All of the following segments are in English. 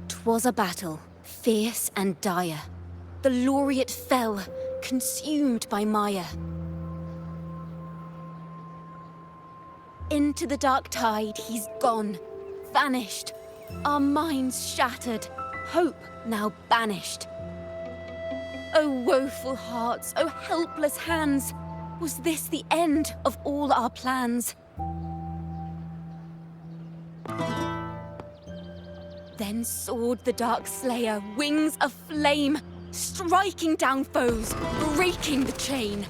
'Twas a battle, fierce and dire. The laureate fell, consumed by mire. Into the dark tide he's gone, vanished. Our minds shattered, hope now banished. O woeful hearts, O helpless hands, was this the end of all our plans? Then soared the dark slayer, wings aflame, striking down foes, breaking the chain.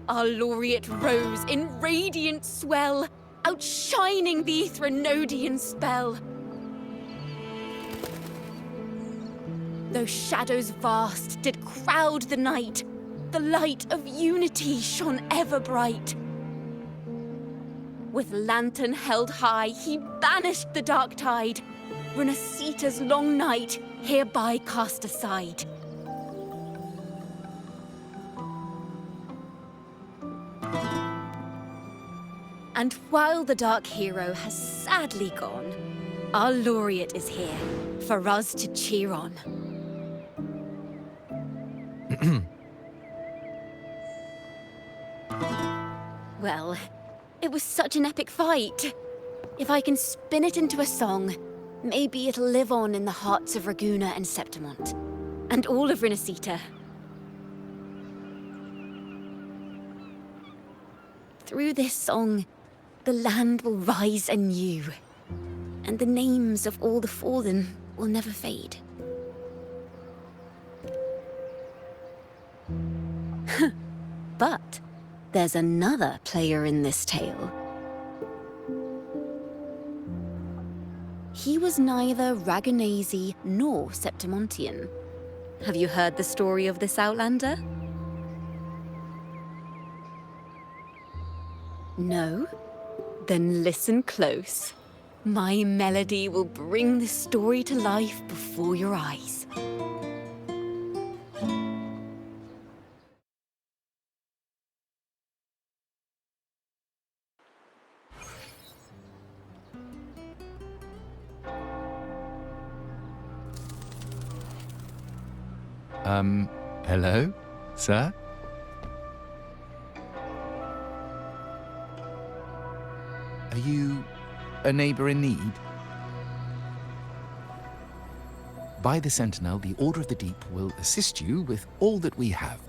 Our laureate rose in radiant swell, outshining the Threnodian spell. Though shadows vast did crowd the night, the light of unity shone ever bright. With lantern held high, he banished the dark tide, Renasita's long night hereby cast aside. And while the dark hero has sadly gone, our laureate is here for us to cheer on. Well, it was such an epic fight. If I can spin it into a song, maybe it'll live on in the hearts of Raguna and Septimont, and all of Renasita. Through this song, the land will rise anew, and the names of all the fallen will never fade. But there's another player in this tale. He was neither Raganese nor Septimontian. Have you heard the story of this outlander? No? Then listen close. My melody will bring the story to life before your eyes. Hello, sir? Are you a neighbor in need? By the Sentinel, the Order of the Deep will assist you with all that we have.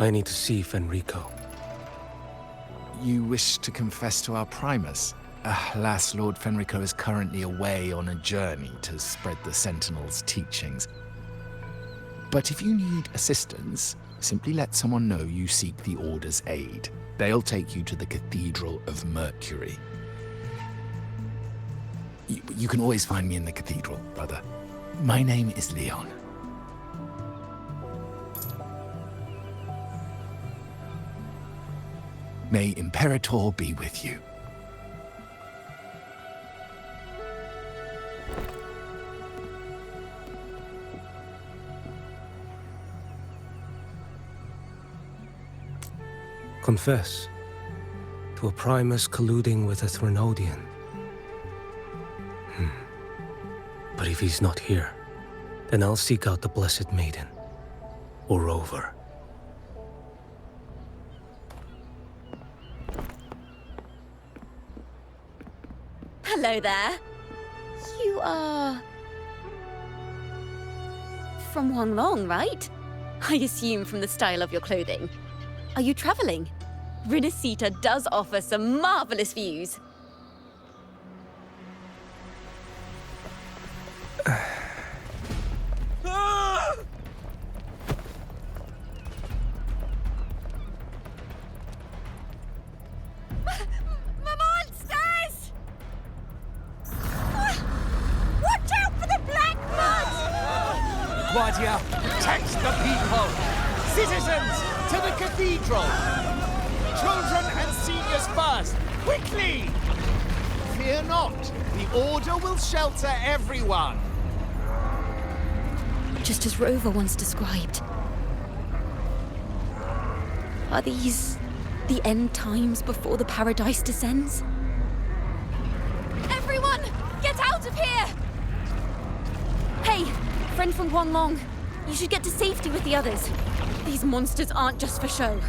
I need to see Fenrico. You wish to confess to our Primus? Alas, Lord Fenrico is currently away on a journey to spread the Sentinel's teachings. But if you need assistance, simply let someone know you seek the Order's aid. They'll take you to the Cathedral of Mercury. You can always find me in the Cathedral, brother. My name is Leon. May Imperator be with you. Confess to a Primus colluding with a Threnodian. But if he's not here, then I'll seek out the Blessed Maiden, or Rover. Hello there. You are... from Huanglong, right? I assume from the style of your clothing. Are you traveling? Renasita does offer some marvelous views. Guardia, protect the people! Citizens, to the cathedral! Children and seniors first, quickly! Fear not, the Order will shelter everyone. Just as Rover once described. Are these The end times before the paradise descends? Everyone, get out of here! Hey, friend from Huanglong. You should get to safety with the others. These monsters aren't just for show.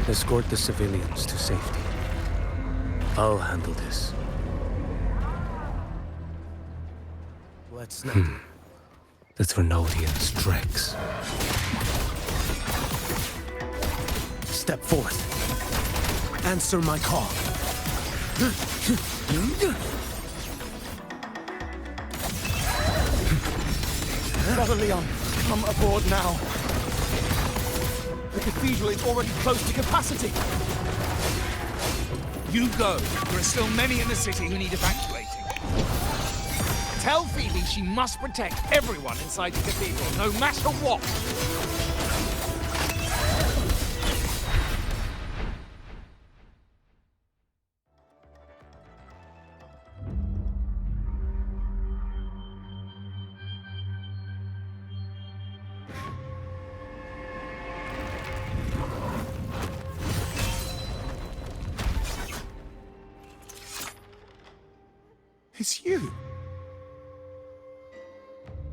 Escort the civilians to safety. I'll handle this. Let's not do the Thrunodian's dregs. Step forth. Answer my call. Brother Leon, come aboard now. The cathedral is already close to capacity. You go. There are still many in the city who need evacuating. Tell Phoebe she must protect everyone inside the cathedral, no matter what. It's you.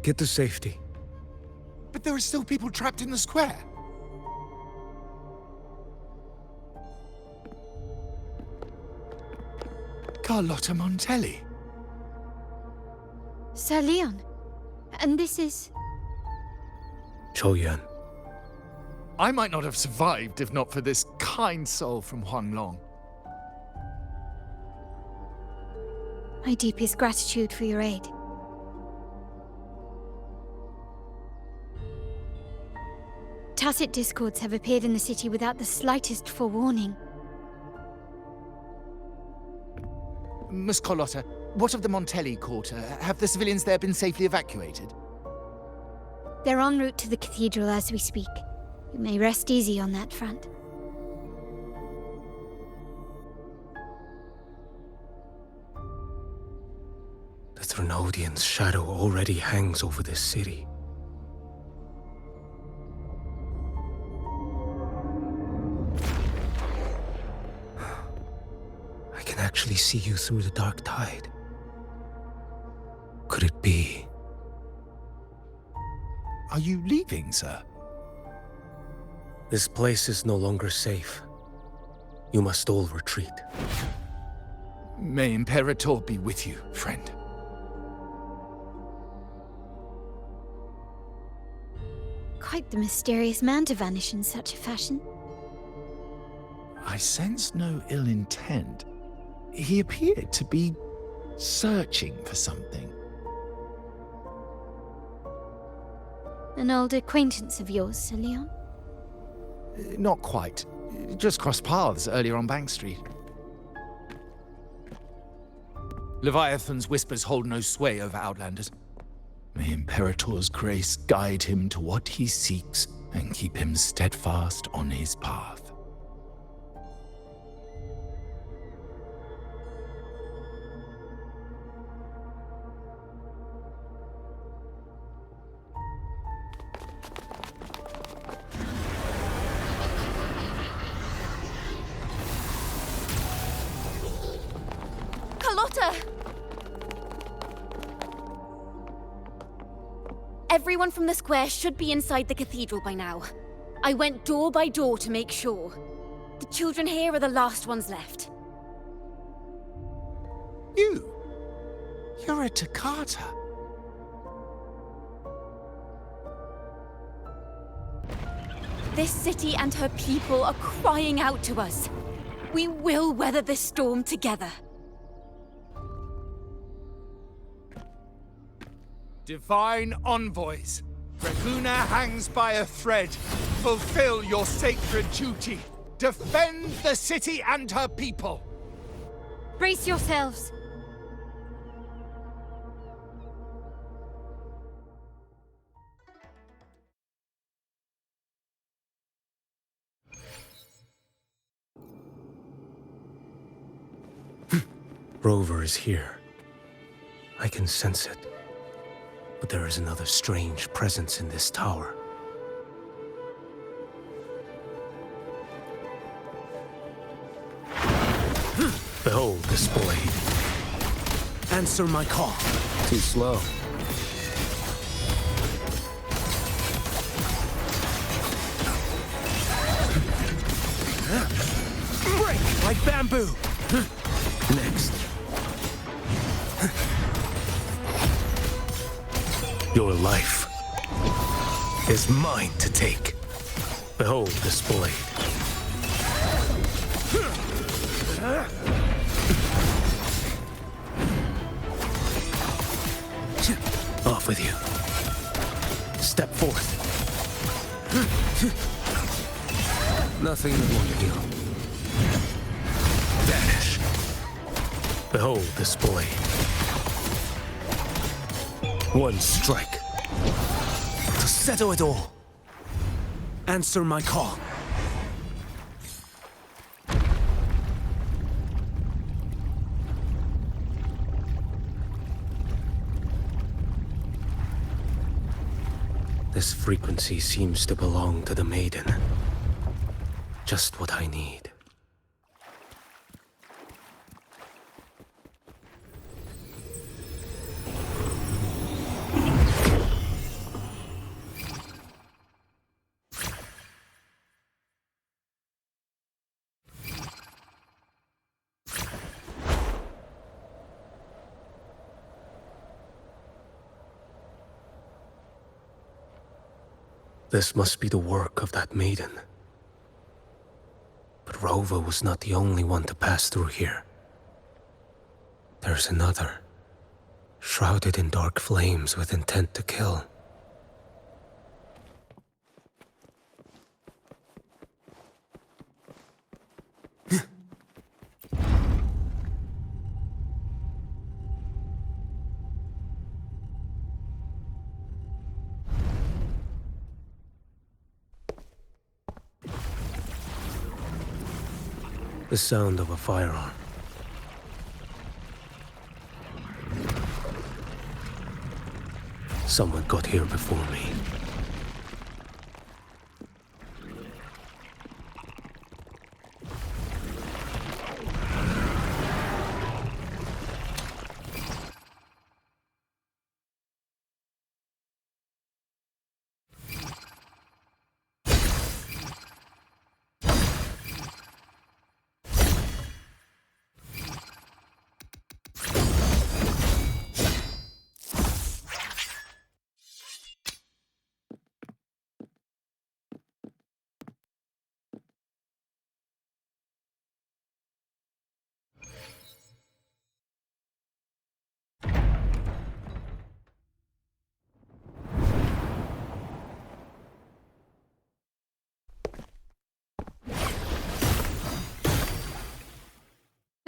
Get to safety. But there are still people trapped in the square. Carlotta Montelli. Sir Leon. And this is... Choyan. I might not have survived if not for this kind soul from Huanglong. My deepest gratitude for your aid. Tacit discords have appeared in the city without the slightest forewarning. Miss Carlotta, what of the Montelli quarter? Have the civilians there been safely evacuated? They're en route to the cathedral as we speak. You may rest easy on that front. The Thrunodian's shadow already hangs over this city. I can actually see you through the dark tide. Could it be? Are you leaving, sir? This place is no longer safe. You must all retreat. May Imperator be with you, friend. Quite the mysterious man to vanish in such a fashion. I sense no ill intent. He appeared to be searching for something. An old acquaintance of yours, Sir Leon? Not quite. Just crossed paths earlier on Bank Street. Leviathan's whispers hold no sway over Outlanders. May Imperator's grace guide him to what he seeks and keep him steadfast on his path. Carlotta! Everyone from the square should be inside the cathedral by now. I went door by door to make sure. The children here are the last ones left. You're a Toccata. This city and her people are crying out to us. We will weather this storm together. Divine envoys, Reguna hangs by a thread. Fulfill your sacred duty. Defend the city and her people. Brace yourselves! Rover is here. I can sense it. But there is another strange presence in this tower. Behold this blade. Answer my call. Too slow. Break like bamboo. Next. Your life is mine to take. Behold this blade. Off with you. Step forth. Nothing that won't heal. Vanish. Behold this blade. One strike. To settle it all. Answer my call. This frequency seems to belong to the maiden. Just what I need. This must be the work of that maiden. But Rova was not the only one to pass through here. There's another, shrouded in dark flames with intent to kill. The sound of a firearm. Someone got here before me.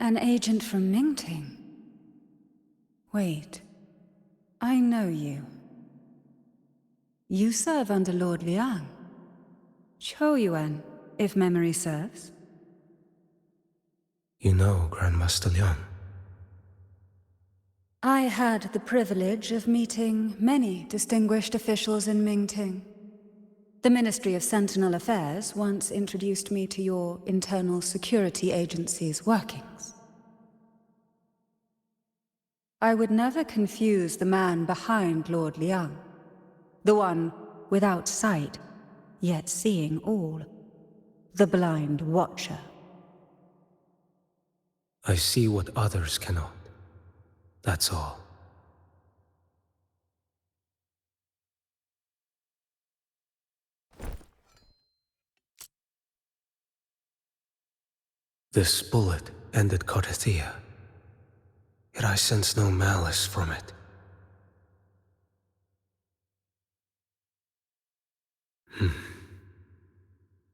An agent from Mingting? Wait. I know you. You serve under Lord Liang. Choyuan, if memory serves. You know Grandmaster Liang. I had the privilege of meeting many distinguished officials in Mingting. The Ministry of Sentinel Affairs once introduced me to your internal security agency's workings. I would never confuse the man behind Lord Liang, the one without sight, yet seeing all, the blind watcher. I see what others cannot. That's all. This bullet ended Carthia, yet I sense no malice from it.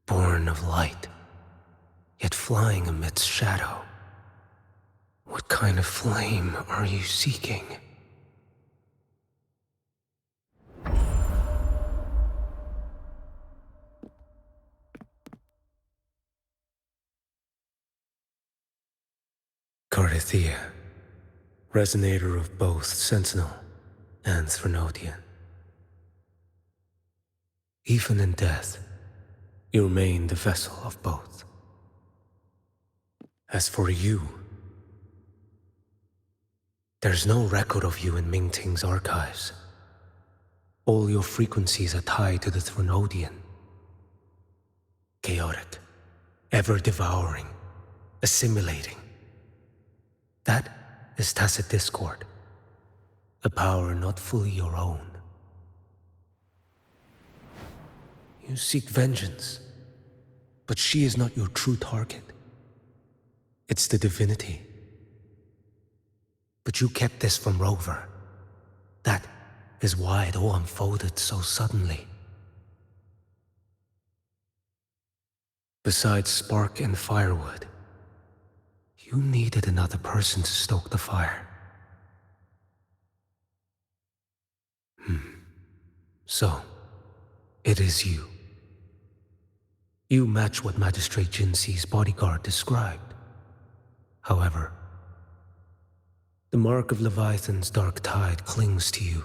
Born of light, yet flying amidst shadow. What kind of flame are you seeking? Carthia, resonator of both Sentinel and Threnodian. Even in death, you remain the vessel of both. As for you, There's no record of you in Mingting's archives. All your frequencies are tied to the Threnodian. Chaotic, ever-devouring, assimilating. That is tacit discord. A power not fully your own. You seek vengeance, but she is not your true target. It's the divinity. But you kept this from Rover. That is why it all unfolded so suddenly. Besides spark and firewood, you needed another person to stoke the fire. So, it is you. You match what Magistrate Jinxi's bodyguard described. However, the mark of Leviathan's dark tide clings to you.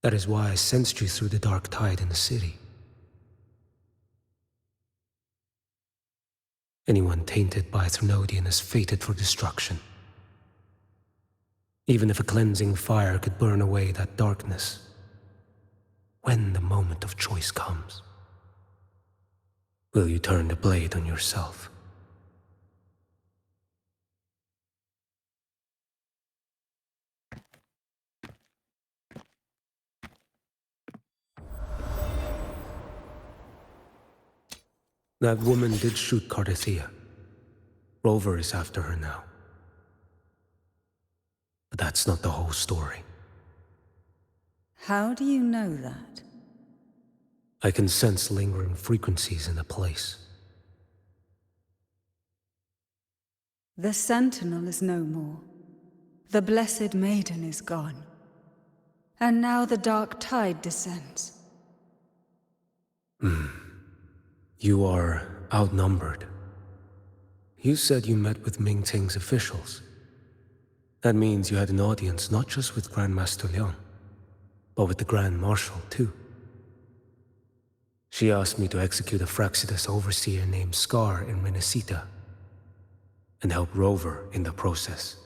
That is why I sensed you through the dark tide in the city. Anyone tainted by Threnodian is fated for destruction. Even if a cleansing fire could burn away that darkness, when the moment of choice comes, will you turn the blade on yourself? That woman did shoot Cardathia. Rover is after her now. But that's not the whole story. How do you know that? I can sense lingering frequencies in the place. The Sentinel is no more. The Blessed Maiden is gone. And now the dark tide descends. You are outnumbered. You said you met with Mingting's officials. That means you had an audience not just with Grandmaster Liang, but with the Grand Marshal too. She asked me to execute a Fraxidus overseer named Scar in Minnesota, and help Rover in the process.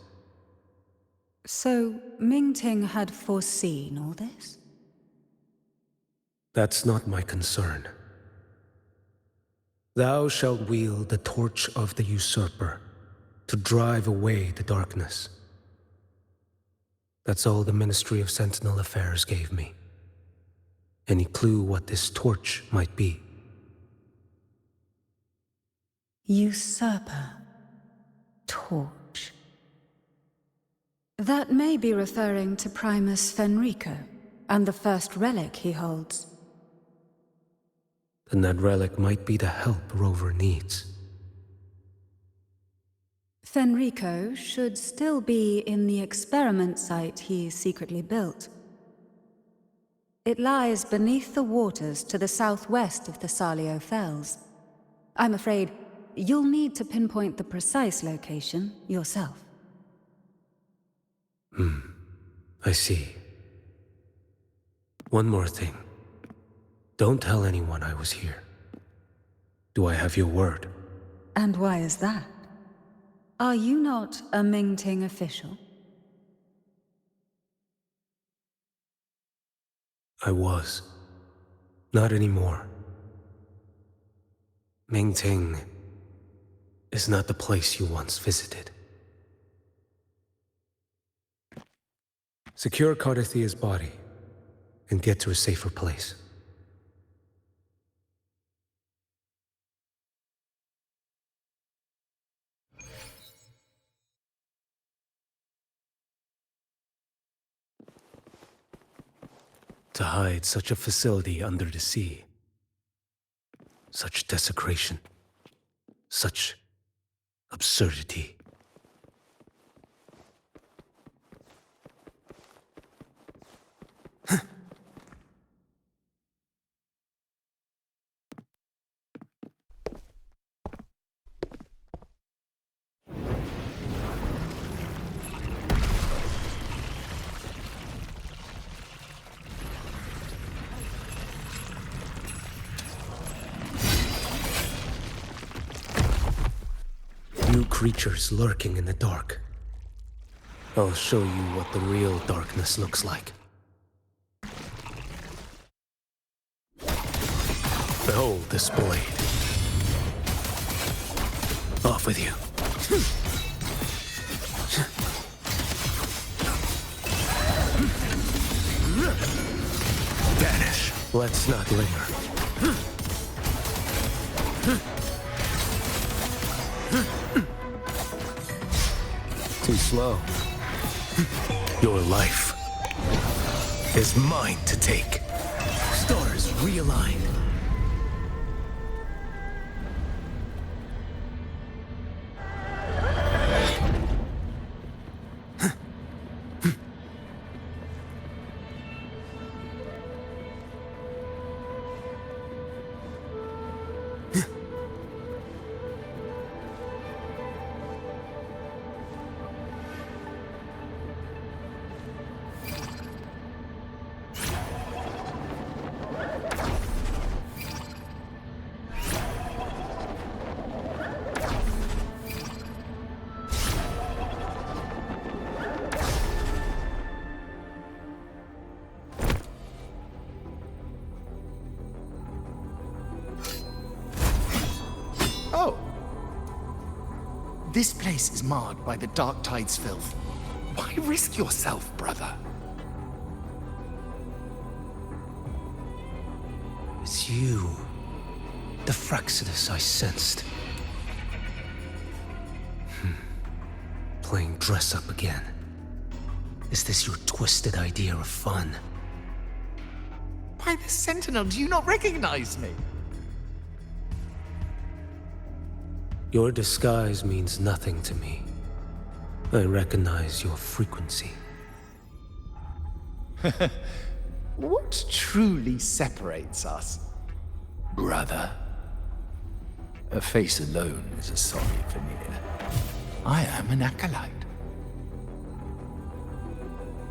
So, Mingting had foreseen all this? That's not my concern. Thou shalt wield the torch of the usurper to drive away the darkness. That's all the Ministry of Sentinel Affairs gave me. Any clue what this torch might be? Usurper. Torch. That may be referring to Primus Fenrico, and the first relic he holds. Then that relic might be the help Rover needs. Fenrico should still be in the experiment site he secretly built. It lies beneath the waters to the southwest of the Salio Fells. I'm afraid you'll need to pinpoint the precise location yourself. I see. One more thing. Don't tell anyone I was here. Do I have your word? And why is that? Are you not a Mingting official? I was. Not anymore. Mingting is not the place you once visited. Secure Cardathia's body and get to a safer place. To hide such a facility under the sea. Such desecration. Such absurdity. New creatures lurking in the dark. I'll show you what the real darkness looks like. Behold this blade. Off with you. Vanish. Let's not linger. Too slow. Your life is mine to take. Stars realigned. Oh. This place is marred by the Dark Tide's filth. Why risk yourself, brother? It's you. The Fraxidus I sensed. Playing dress-up again. Is this your twisted idea of fun? By the Sentinel, do you not recognize me? Your disguise means nothing to me. I recognize your frequency. What truly separates us, brother? A face alone is a sorry veneer. I am an acolyte.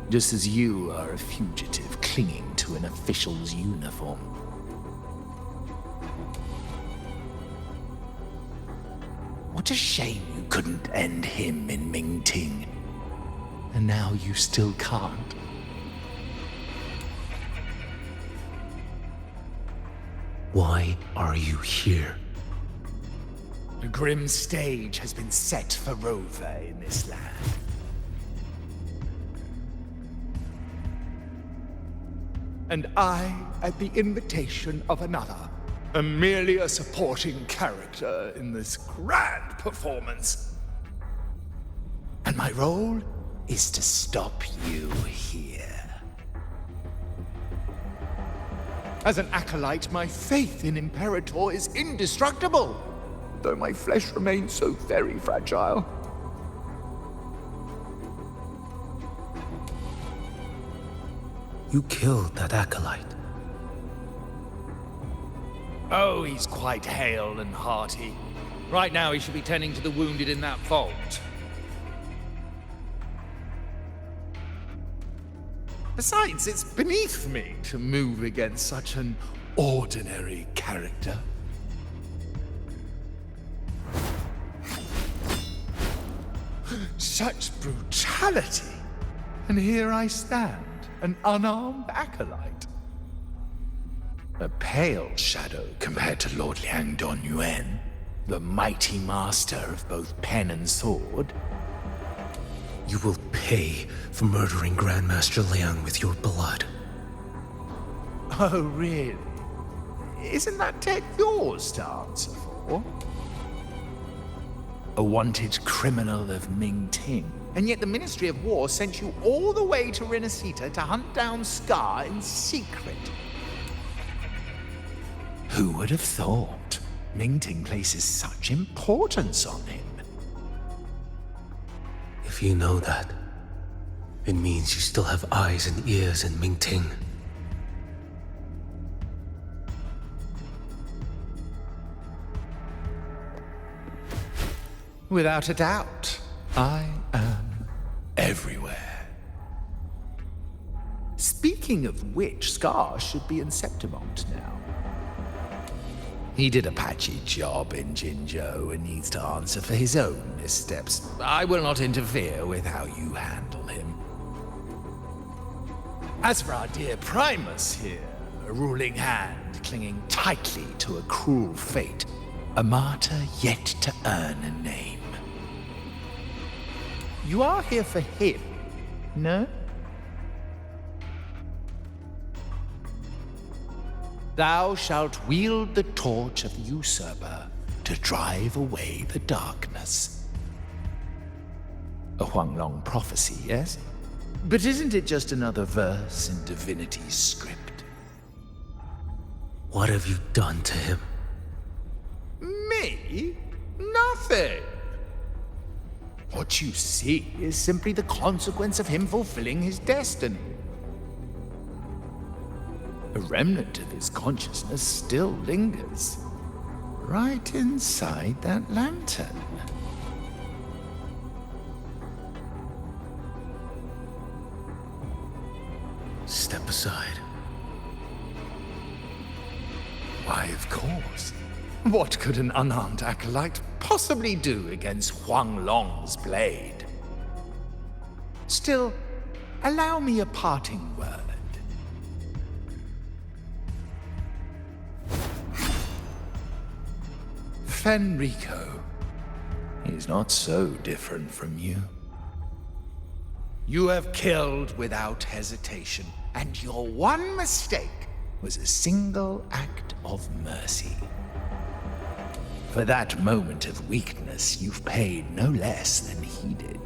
Just as you are a fugitive clinging to an official's uniform. What a shame you couldn't end him in Mingting. And now you still can't. Why are you here? A grim stage has been set for Rover in this land. And I, at the invitation of another, am merely a supporting character in this grand performance. And my role is to stop you here. As an acolyte, my faith in Imperator is indestructible, though my flesh remains so very fragile. You killed that acolyte. Oh, he's quite hale and hearty. Right now he should be tending to the wounded in that vault. Besides, it's beneath me to move against such an ordinary character. Such brutality! And here I stand, an unarmed acolyte. A pale shadow compared to Lord Liang Don Yuan, the mighty master of both pen and sword. You will pay for murdering Grandmaster Liang with your blood. Oh, really? Isn't that tech yours to answer for? A wanted criminal of Mingting. And yet the Ministry of War sent you all the way to Renacita to hunt down Scar in secret. Who would have thought? Mingting places such importance on him. If you know that, it means you still have eyes and ears in Mingting. Without a doubt, I am everywhere. Speaking of which, Scar should be in Septimont now. He did a patchy job in Jinzhou and needs to answer for his own missteps. I will not interfere with how you handle him. As for our dear Primus here, a ruling hand clinging tightly to a cruel fate, a martyr yet to earn a name. You are here for him, no? Thou shalt wield the torch of the usurper to drive away the darkness. A Huanglong prophecy, yes? But isn't it just another verse in divinity's script? What have you done to him? Me? Nothing. What you see is simply the consequence of him fulfilling his destiny. A remnant of his consciousness still lingers, right inside that lantern. Step aside. Why, of course. What could an unarmed acolyte possibly do against Huanglong's blade? Still, allow me a parting word. Fenrico is not so different from you. You have killed without hesitation, and your one mistake was a single act of mercy. For that moment of weakness, you've paid no less than he did.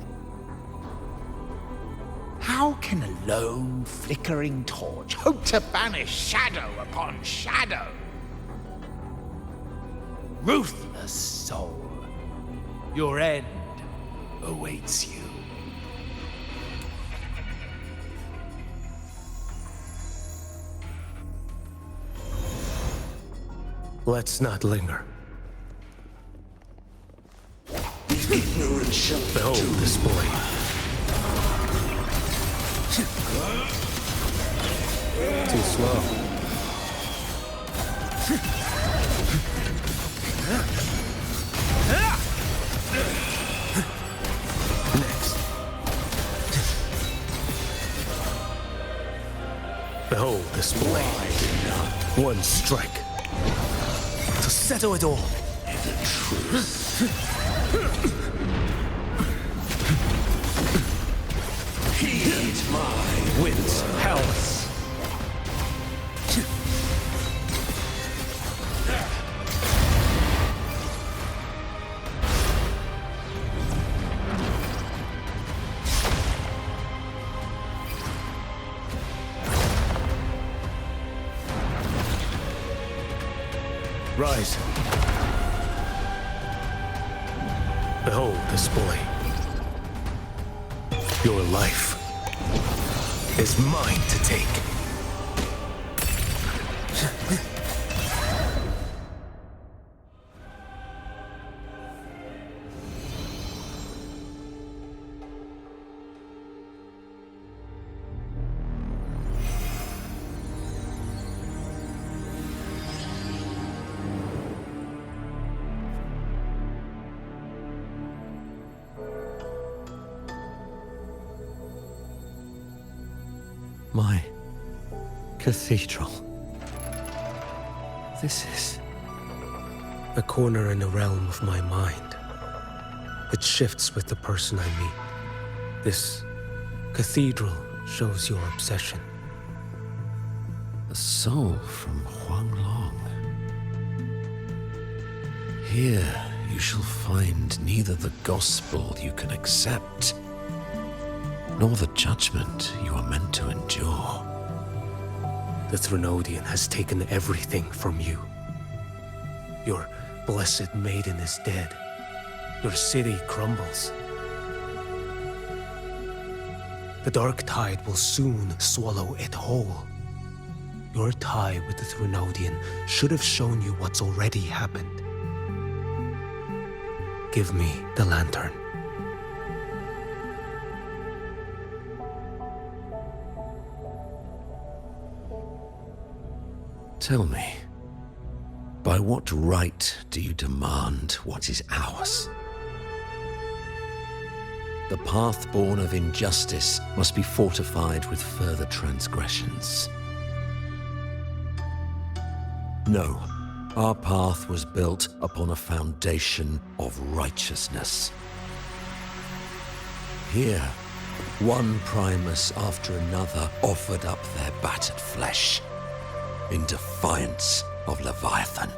How can a lone, flickering torch hope to banish shadow upon shadow? Ruthless soul, your end awaits you. Let's not linger. Behold this boy. Too slow. Next. Behold this blade. One strike to settle it all. Heed my wind's palace. Rise. Behold this boy. Your life is mine to take. My cathedral. This is a corner in the realm of my mind. It shifts with the person I meet. This cathedral shows your obsession. A soul from Huanglong. Here you shall find neither the gospel you can accept, nor the judgment you are meant to endure. The Threnodian has taken everything from you. Your blessed maiden is dead. Your city crumbles. The dark tide will soon swallow it whole. Your tie with the Threnodian should have shown you what's already happened. Give me the lantern. Tell me, by By what right do you demand what is ours? The path born of injustice must be fortified with further transgressions. No, our path was built upon a foundation of righteousness. Here, one Primus after another offered up their battered flesh in defiance of Leviathan.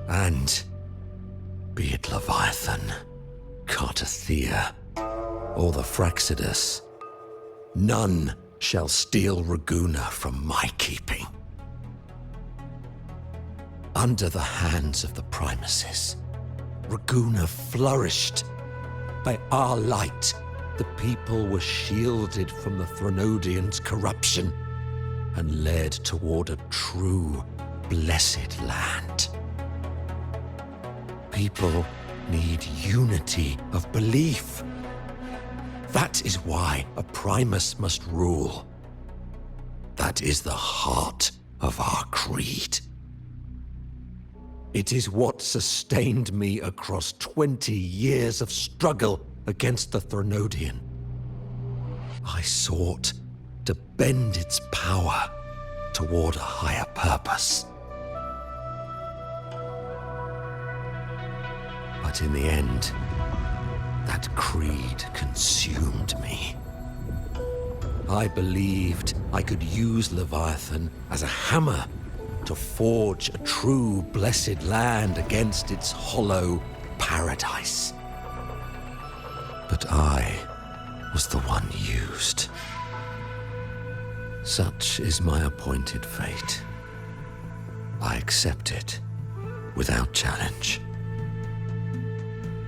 And be it Leviathan, Cartathea, or the Fraxidus, none shall steal Raguna from my keeping. Under the hands of the Primuses, Raguna flourished. By our light, the people were shielded from the Threnodians' corruption and led toward a true, blessed land. People need unity of belief. That is why a Primus must rule. That is the heart of our creed. It is what sustained me across 20 years of struggle against the Threnodian. I sought to bend its power toward a higher purpose. But in the end, that creed consumed me. I believed I could use Leviathan as a hammer to forge a true blessed land against its hollow paradise. But I was the one used. Such is my appointed fate. I accept it without challenge.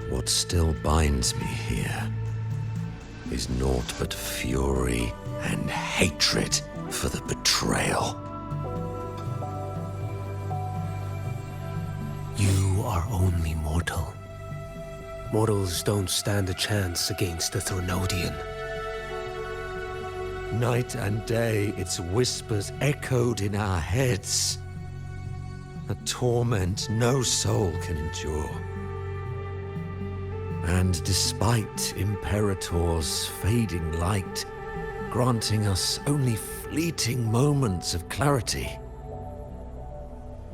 What still binds me here is naught but fury and hatred for the betrayal. You are only mortal. Mortals don't stand a chance against the Threnodian. Night and day, its whispers echoed in our heads. A torment no soul can endure. And despite Imperator's fading light, granting us only fleeting moments of clarity,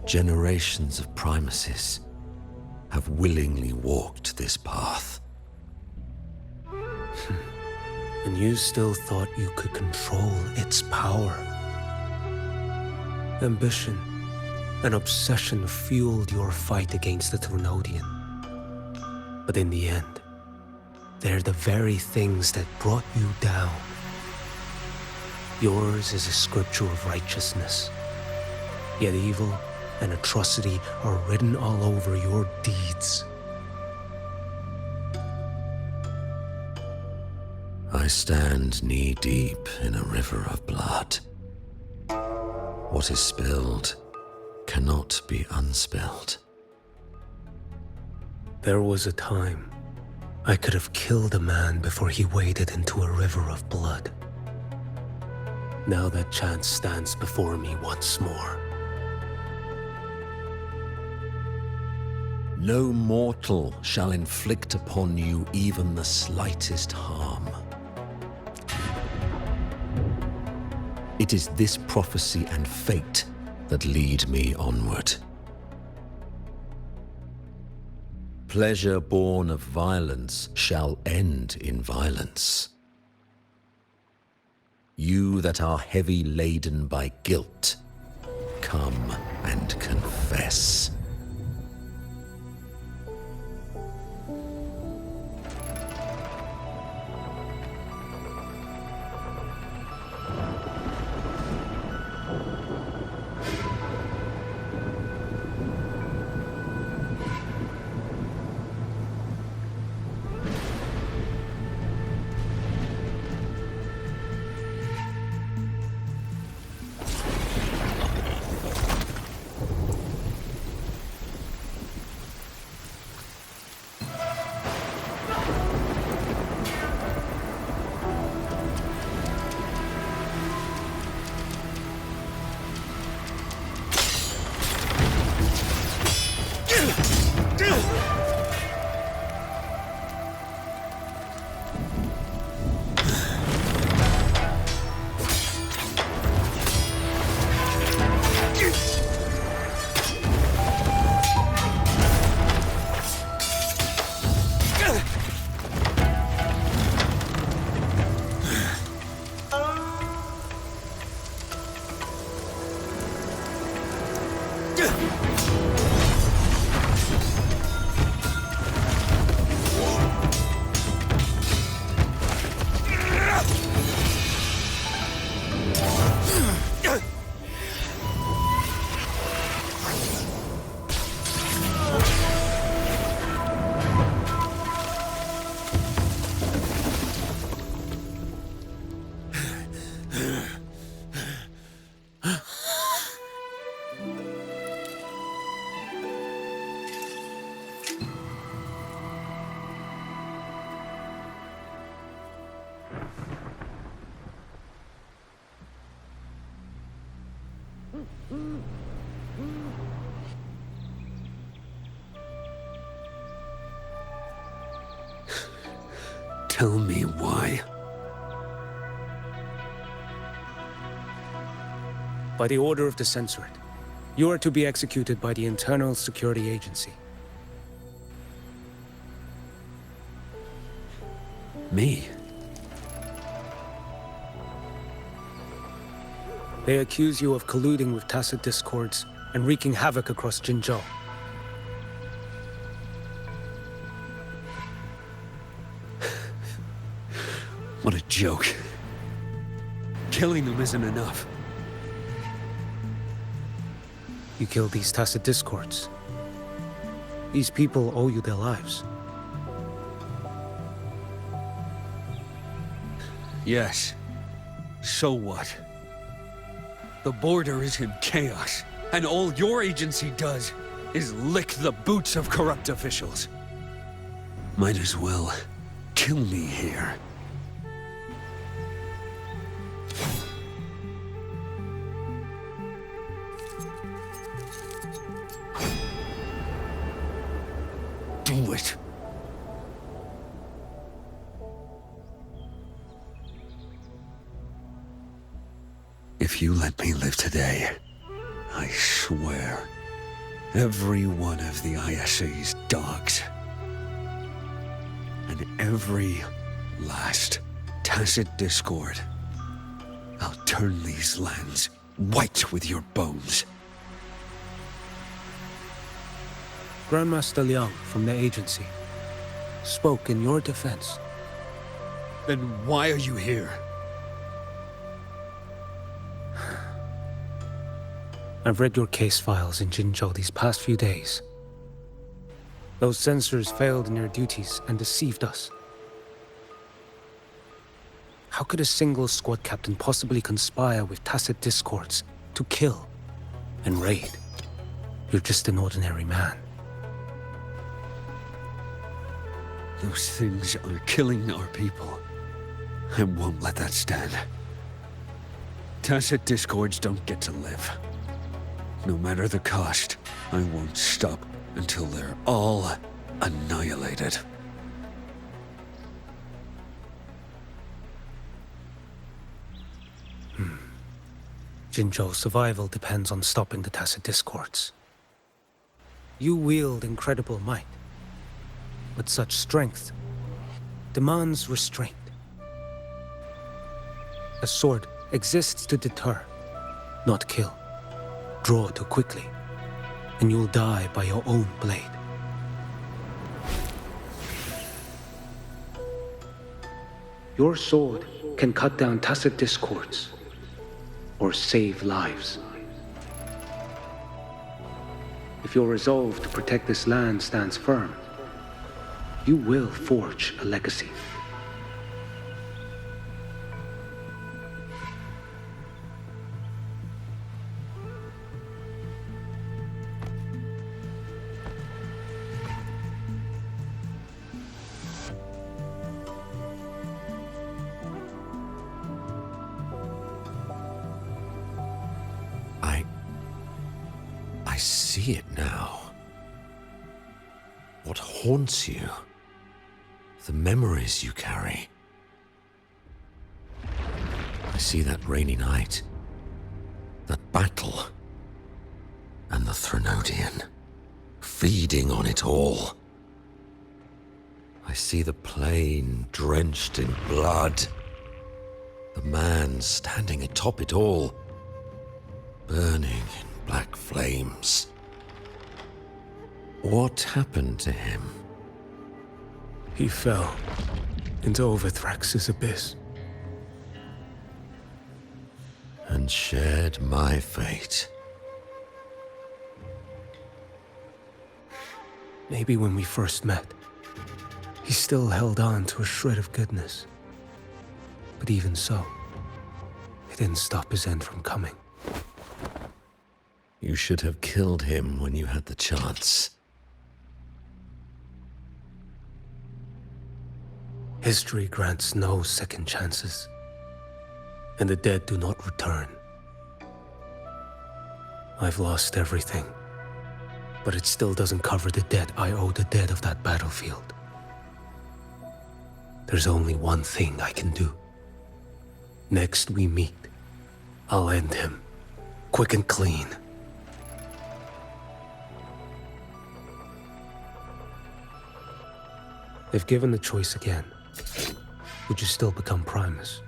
generations of Primuses have willingly walked this path. And you still thought you could control its power. Ambition and obsession fueled your fight against the Threnodian. But in the end, they're the very things that brought you down. Yours is a scripture of righteousness, yet evil and atrocity are written all over your deeds. I stand knee-deep in a river of blood. What is spilled cannot be unspilled. There was a time I could have killed a man before he waded into a river of blood. Now that chance stands before me once more. No mortal shall inflict upon you even the slightest harm. It is this prophecy and fate that lead me onward. Pleasure born of violence shall end in violence. You that are heavy laden by guilt, come and confess. Tell me why. By the order of the Censorate, you are to be executed by the Internal Security Agency. Me? They accuse you of colluding with tacit discords and wreaking havoc across Jinzhou. What a joke. Killing them isn't enough. You killed these tacit discords. These people owe you their lives. Yes. So what? The border is in chaos, and all your agency does is lick the boots of corrupt officials. Might as well kill me here. Do it. If you let me live today, I swear, every one of the ISA's dogs, and every last tacit discord, I'll turn these lands white with your bones. Grandmaster Liang from the agency spoke in your defense. Then why are you here? I've read your case files in Jinzhou these past few days. Those censors failed in their duties and deceived us. How could a single squad captain possibly conspire with tacit discords to kill and raid? You're just an ordinary man. Those things are killing our people. I won't let that stand. Tacit discords don't get to live. No matter the cost, I won't stop until they're all annihilated. Jinzhou's survival depends on stopping the tacit discords. You wield incredible might, but such strength demands restraint. A sword exists to deter, not kill. Draw too quickly, and you'll die by your own blade. Your sword can cut down tacit discords, or save lives. If your resolve to protect this land stands firm, you will forge a legacy. I see it now. What haunts you? The memories you carry. I see that rainy night, that battle, and the Threnodian, feeding on it all. I see the plain drenched in blood, the man standing atop it all, burning in black flames. What happened to him? He fell into Overthrax's abyss. And shared my fate. Maybe when we first met, he still held on to a shred of goodness. But even so, it didn't stop his end from coming. You should have killed him when you had the chance. History grants no second chances, and the dead do not return. I've lost everything. But it still doesn't cover the debt I owe the dead of that battlefield. There's only one thing I can do. Next we meet, I'll end him, quick and clean. If given the choice again, would you still become Primus?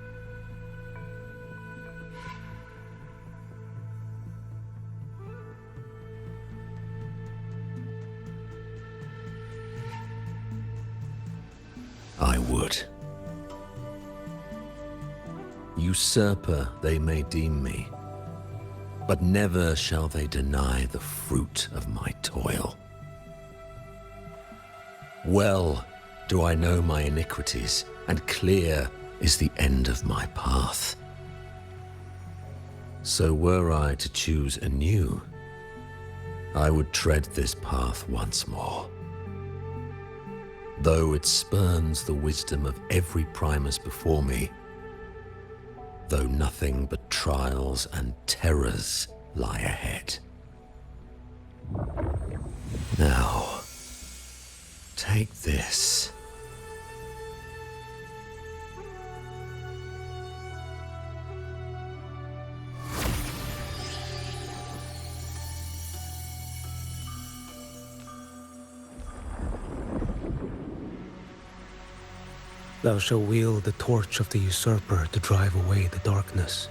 I would. Usurper they may deem me, but never shall they deny the fruit of my toil. Well do I know my iniquities, and clear is the end of my path. So were I to choose anew, I would tread this path once more. Though it spurns the wisdom of every Primus before me, though nothing but trials and terrors lie ahead. Now, take this. Thou shalt wield the torch of the usurper to drive away the darkness.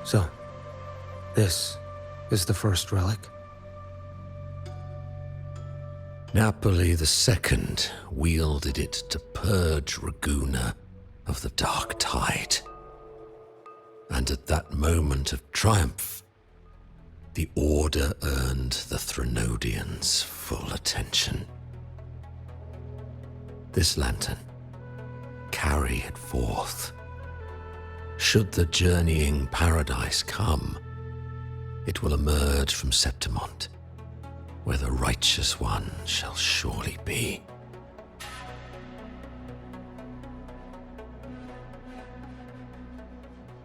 So, this is the first relic? Napoli II wielded it to purge Ragusa of the dark tide. And at that moment of triumph, the Order earned the Threnodians full attention. This lantern, carry it forth. Should the journeying paradise come, it will emerge from Septimont, where the righteous one shall surely be.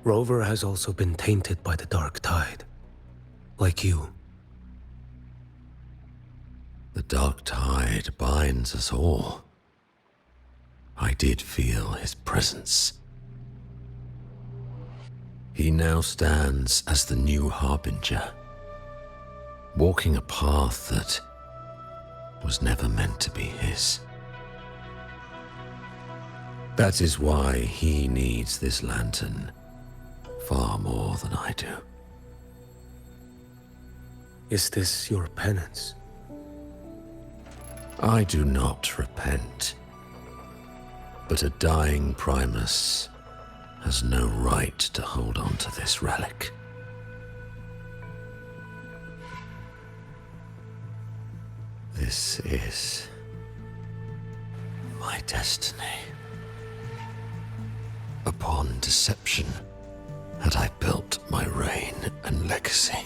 Rover has also been tainted by the dark tide, like you. The dark tide binds us all. I did feel his presence. He now stands as the new harbinger, walking a path that was never meant to be his. That is why he needs this lantern far more than I do. Is this your penance? I do not repent. But a dying Primus has no right to hold on to this relic. This is my destiny. Upon deception had I built my reign and legacy,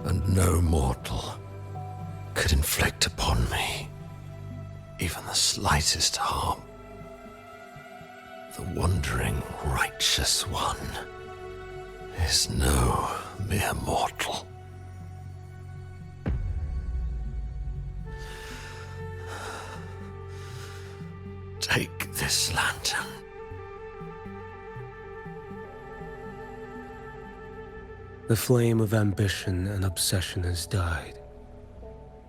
and no mortal could inflict upon me even the slightest harm. The wandering righteous one is no mere mortal. Take this lantern. The flame of ambition and obsession has died.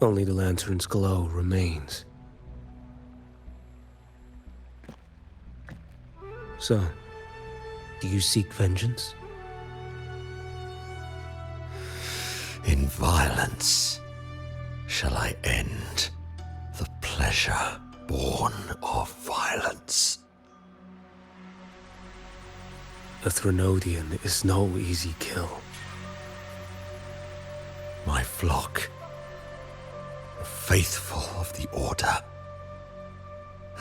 Only the lantern's glow remains. So, do you seek vengeance? In violence shall I end the pleasure born of violence. A Threnodian is no easy kill. My flock, the faithful of the Order,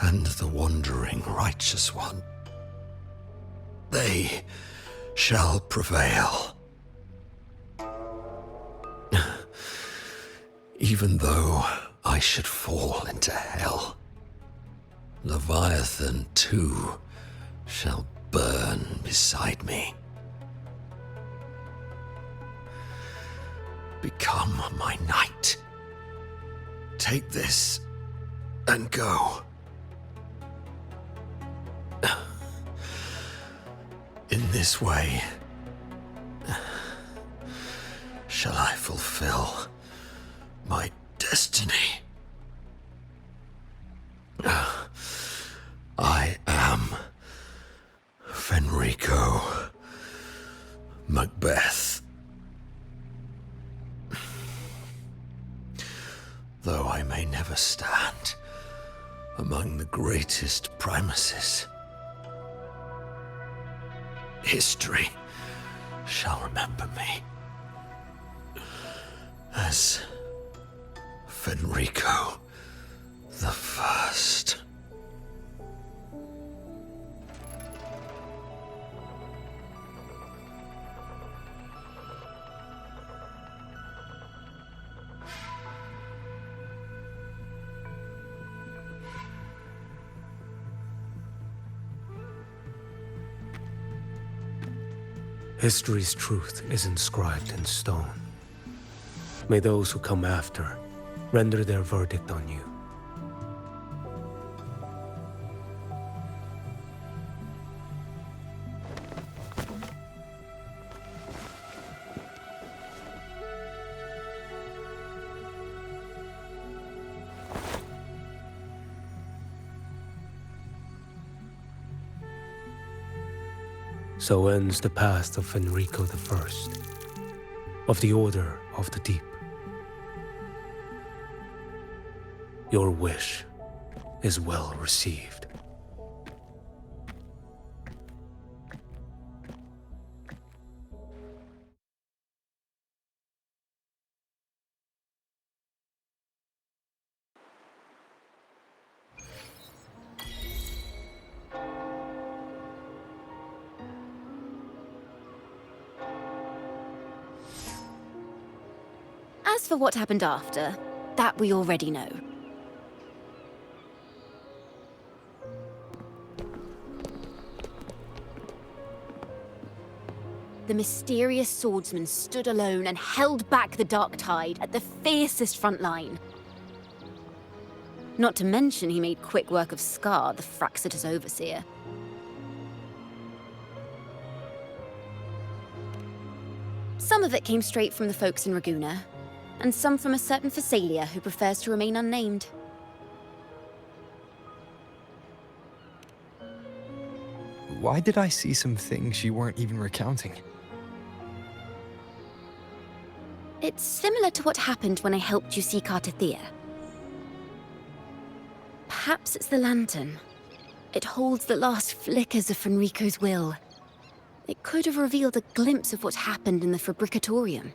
and the wandering righteous one, they shall prevail. Even though I should fall into hell, Leviathan too shall burn beside me. become my knight. Take this and go. In this way, shall I fulfill my destiny. I am Fenrico Macbeth. Though I may never stand among the greatest primuses, history shall remember me as Fenrico the First. History's truth is inscribed in stone. May those who come after render their verdict on you. So ends the past of Fenrico I, of the Order of the Deep. Your wish is well received. As for what happened after, that we already know. The mysterious swordsman stood alone and held back the dark tide at the fiercest front line. Not to mention he made quick work of Scar, the Fraxita's overseer. Some of it came straight from the folks in Raguna, and some from a certain Phasalia who prefers to remain unnamed. Why did I see some things you weren't even recounting? It's similar to what happened when I helped you seek Artathea. Perhaps it's the lantern. It holds the last flickers of Fenrico's will. It could have revealed a glimpse of what happened in the Fabricatorium.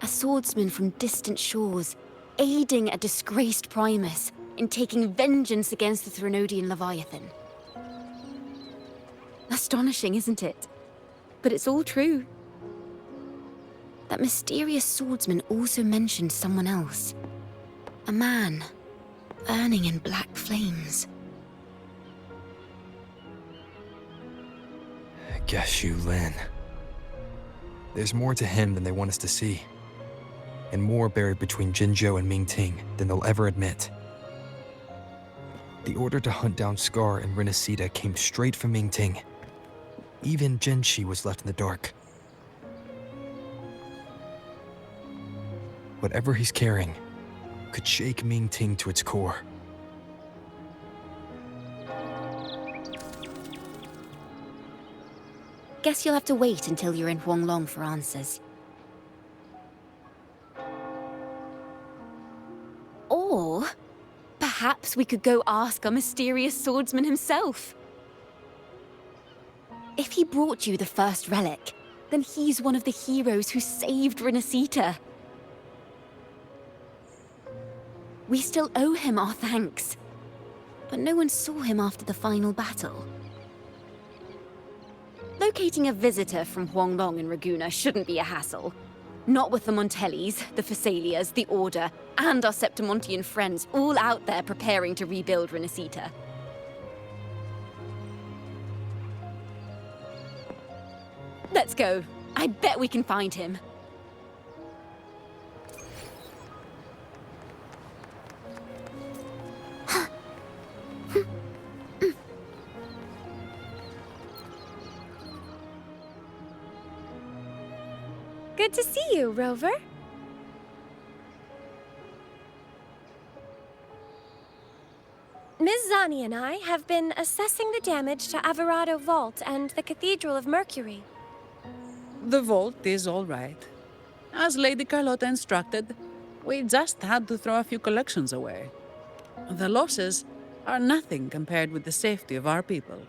A swordsman from distant shores, aiding a disgraced Primus in taking vengeance against the Threnodian Leviathan. Astonishing, isn't it? But it's all true. That mysterious swordsman also mentioned someone else. A man, burning in black flames. Guess you, Lin. There's more to him than they want us to see. And more buried between Jinzhou and Mingting than they'll ever admit. The order to hunt down Scar and Renacita came straight from Mingting. Even Jinshi was left in the dark. Whatever he's carrying could shake Mingting to its core. Guess you'll have to wait until you're in Huanglong for answers. Or perhaps we could go ask our mysterious swordsman himself. If he brought you the first relic, then he's one of the heroes who saved Renacita. We still owe him our thanks, but no one saw him after the final battle. Locating a visitor from Huanglong and Raguna shouldn't be a hassle. Not with the Montellis, the Phasalias, the Order, and our Septimontian friends all out there preparing to rebuild Renacita. Let's go. I bet we can find him. Good to see you, Rover. Ms. Zani and I have been assessing the damage to Averado Vault and the Cathedral of Mercury. The vault is all right. As Lady Carlotta instructed, we just had to throw a few collections away. The losses are nothing compared with the safety of our people.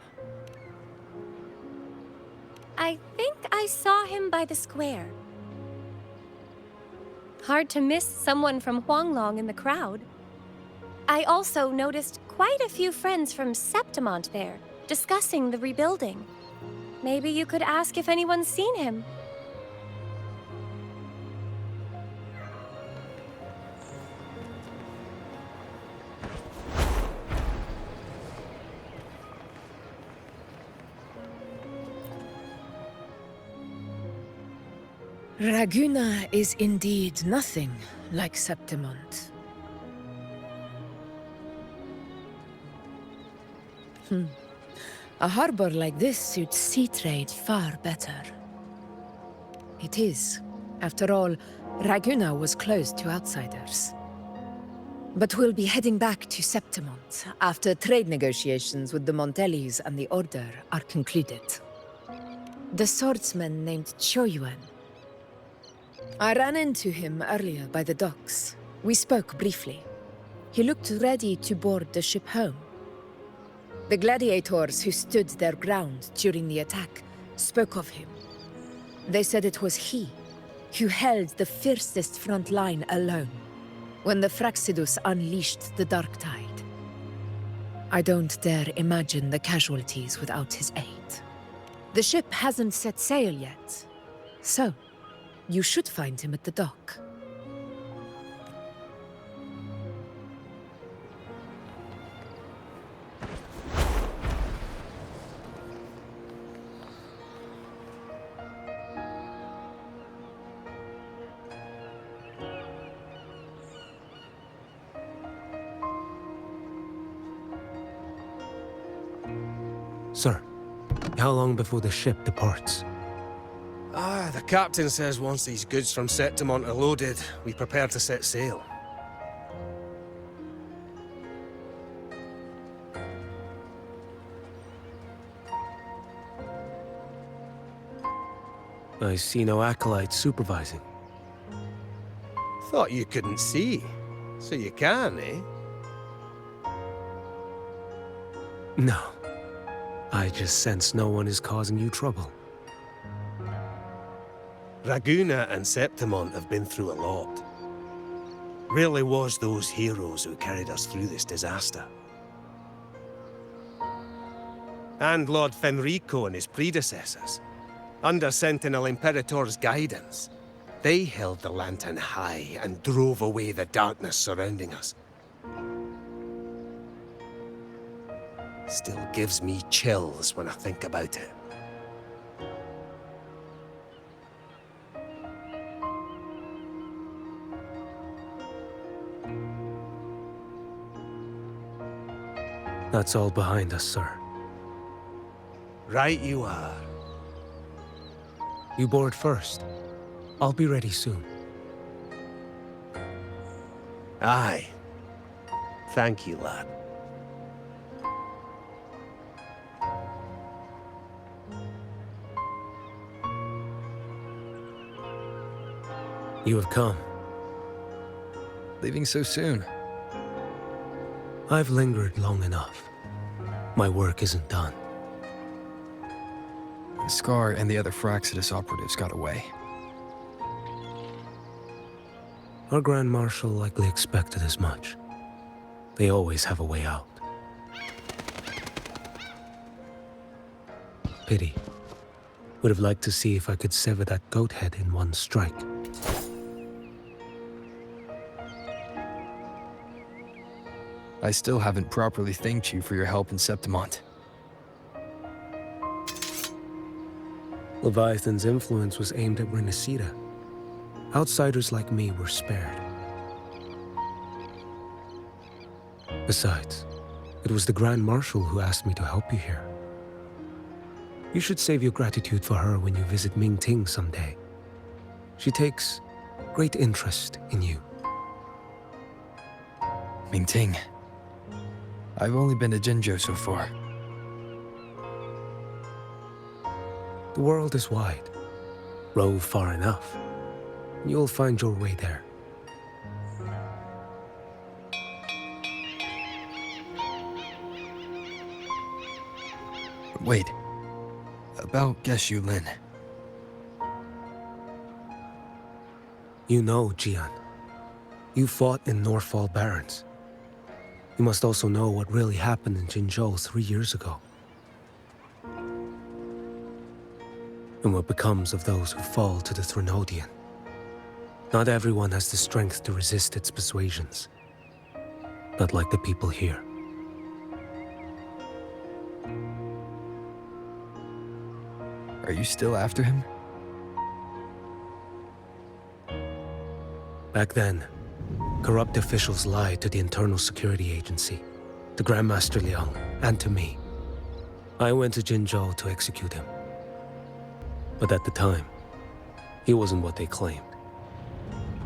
I think I saw him by the square. Hard to miss someone from Huanglong in the crowd. I also noticed quite a few friends from Septimont there, discussing the rebuilding. Maybe you could ask if anyone's seen him. Raguna is indeed nothing like Septimont. A harbor like this suits sea trade far better. It is. After all, Raguna was closed to outsiders. But we'll be heading back to Septimont after trade negotiations with the Montellis and the Order are concluded. The swordsman named Choyuan. I ran into him earlier by the docks. We spoke briefly. He looked ready to board the ship home. The gladiators who stood their ground during the attack spoke of him. They said it was he who held the fiercest front line alone when the Fraxidus unleashed the Dark Tide. I don't dare imagine the casualties without his aid. The ship hasn't set sail yet, so you should find him at the dock. Sir, how long before the ship departs? The captain says once these goods from Septimont are loaded, we prepare to set sail. I see no acolytes supervising. Thought you couldn't see. So you can, eh? No. I just sense no one is causing you trouble. Raguna and Septimont have been through a lot. Really was those heroes who carried us through this disaster. And Lord Fenrico and his predecessors. Under Sentinel Imperator's guidance, they held the lantern high and drove away the darkness surrounding us. Still gives me chills when I think about it. That's all behind us, sir. Right you are. You board first. I'll be ready soon. Aye. Thank you, lad. You have come. Leaving so soon? I've lingered long enough. My work isn't done. Scar and the other Fraxidus operatives got away. Our Grand Marshal likely expected as much. They always have a way out. Pity. Would have liked to see if I could sever that goat head in one strike. I still haven't properly thanked you for your help in Septimont. Leviathan's influence was aimed at Renacida. Outsiders like me were spared. Besides, it was the Grand Marshal who asked me to help you here. You should save your gratitude for her when you visit Mingting someday. She takes great interest in you. Mingting. I've only been to Jinzhou so far. The world is wide. Row far enough, and you'll find your way there. Wait. About Geshu Lin. You know, Jian. You fought in Northfall Barrens. You must also know what really happened in Jinzhou 3 years ago. And what becomes of those who fall to the Threnodian. Not everyone has the strength to resist its persuasions. Not like the people here. Are you still after him? Back then, corrupt officials lied to the Internal Security Agency, to Grandmaster Liang, and to me. I went to Jinzhou to execute him. But at the time, he wasn't what they claimed.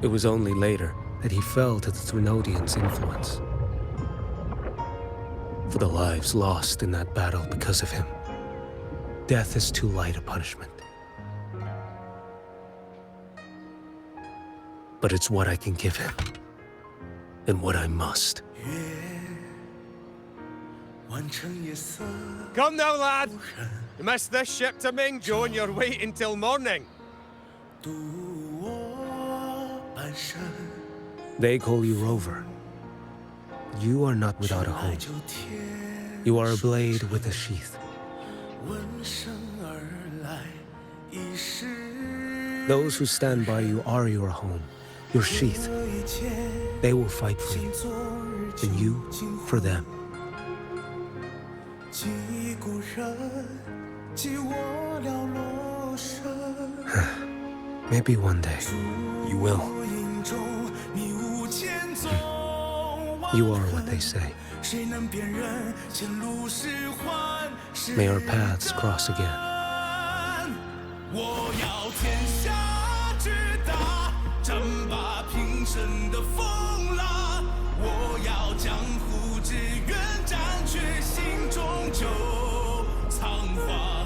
It was only later that he fell to the Threnodians' influence. For the lives lost in that battle because of him, death is too light a punishment. But it's what I can give him, and what I must. Come now, lad! You missed this ship to Mingzhou and you're waiting till morning. They call you Rover. You are not without a home. You are a blade with a sheath. Those who stand by you are your home, your sheath. They will fight for you, and you for them. Maybe one day. You will. You are what they say. May our paths cross again. 我要天下之大，战罢平生的风浪。我要江湖之远，斩却心中旧仓皇。